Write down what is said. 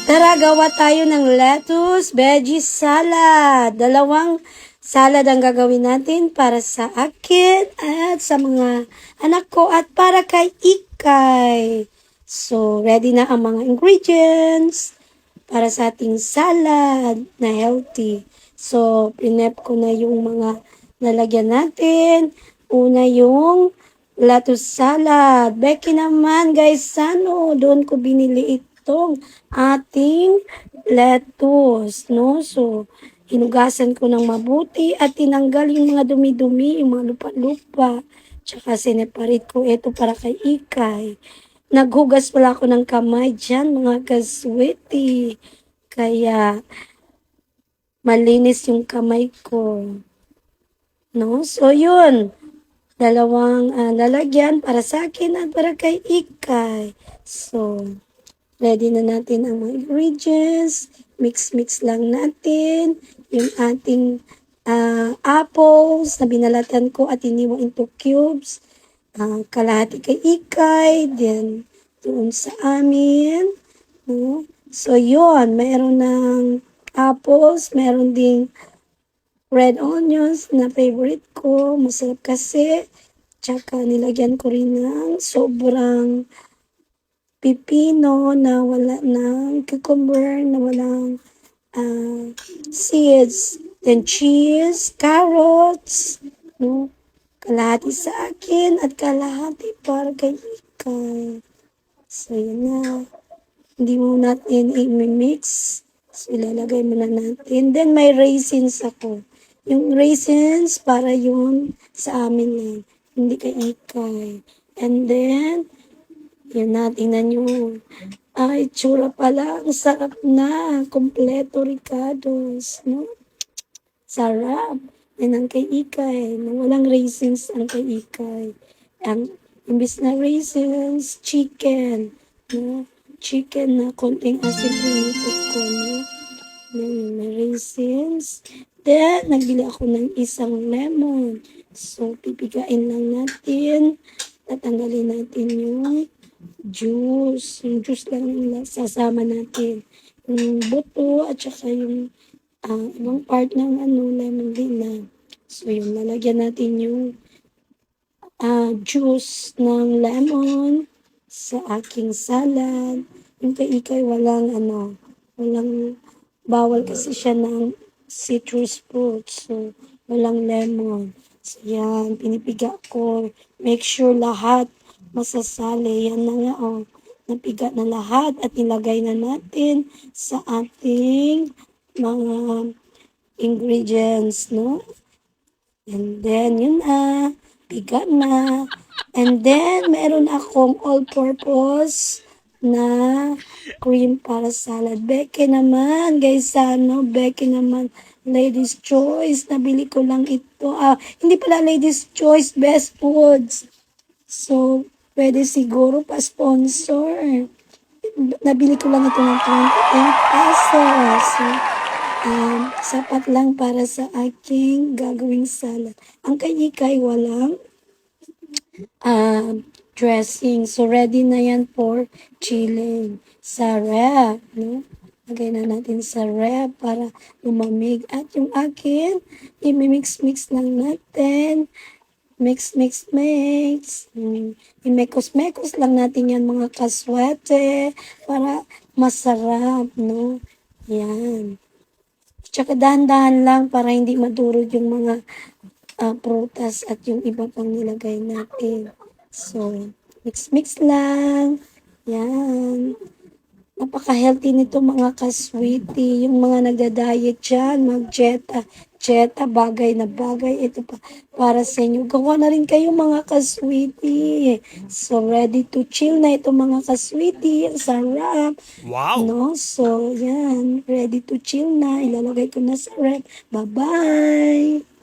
Tara, gawa tayo ng lettuce veggie salad. Dalawang salad ang gagawin natin para sa akin at sa mga anak ko at para kay Ikay. So, ready na ang mga ingredients para sa ating salad na healthy. So, prep ko na yung mga nalagyan natin. Una yung lettuce salad. Becky naman, guys, doon ko binili itong ating lettuce, no? So, hinugasan ko ng mabuti at tinanggal yung mga dumi-dumi, yung mga lupa-lupa. Tsaka sineparate ko ito para kay Ikay. Naghugas pala ako ng kamay dyan, mga kaswiti. Kaya, malinis yung kamay ko. No? So, yun. Dalawang lalagyan para sa akin at para kay Ikay. So, ready na natin ang mga ingredients. Mix-mix lang natin yung ating apples na binalatan ko at iniwan into cubes. Kalahati kay Ikay, then doon sa amin. No? So, yun. Meron ng apples, meron ding red onions na favorite ko. Masarap kasi. Tsaka nilagyan ko rin ng sobrang pipino na wala ng cucumber, na walang seeds. Then cheese, carrots, no? Kalahati sa akin at kalahati para kay Ikay. So, yun na. Hindi mo natin i-mix. So, ilalagay muna natin. Then, may raisins ako. Yung raisins, para yun sa amin lang. Hindi kay Ikay. And then, yun na, tingnan nyo. Ay, tsura pala. Ang sarap na. Kompleto Ricardo's. No? Sarap. Yan ang kay Ikay. Na walang raisins ang kay Ikay. Ang imbis na raisins, chicken. No? Chicken na konting asin pinito ko. No? Then, may raisins. Then, nagbili ako ng isang lemon. So, pipigain lang natin. Tatanggalin natin yung juice. Yung juice lang yung sasama natin. Yung buto at saka yung ibang part ng lemon din na. So, yung lalagyan natin yung juice ng lemon sa aking salad. Yung kay Ikay walang walang bawal kasi siya ng citrus fruits. So, walang lemon. So, yan, pinipiga ko. Make sure lahat masasali. Yan na nga, napiga na lahat at nilagay na natin sa ating mga ingredients, no? And then, yun na. Piga na. And then, meron akong all-purpose na cream para salad. Becky naman, guys, Becky naman, Ladies Choice. Nabili ko lang ito. Hindi pala Ladies Choice, Best Foods. So, pwede siguro pa-sponsor. Nabili ko lang ito ng 28 pesos. So, sapat lang para sa aking gagawing salad. Ang kay Ikay walang dressing. So, ready na yan for chilling sa ref, no? Lagay na natin sa ref para lumamig. At yung akin, i-mix-mix lang natin. Mix. I-mekos-mekos lang natin yan mga kaswete para masarap, no? Yan. Tsaka dahan-dahan lang para hindi madurog yung mga prutas at yung iba pang nilagay natin. So, mix lang. Yan. Napaka-healthy nito mga kaswiti. Yung mga nagda-diet dyan, Jetta, bagay na bagay. Ito pa para sa inyo. Gawa na rin kayo mga kaswiti. So, ready to chill na ito mga kaswiti. Ang sarap. Wow! No? So, yan. Ready to chill na. Ilalagay ko na sa ref. Bye-bye!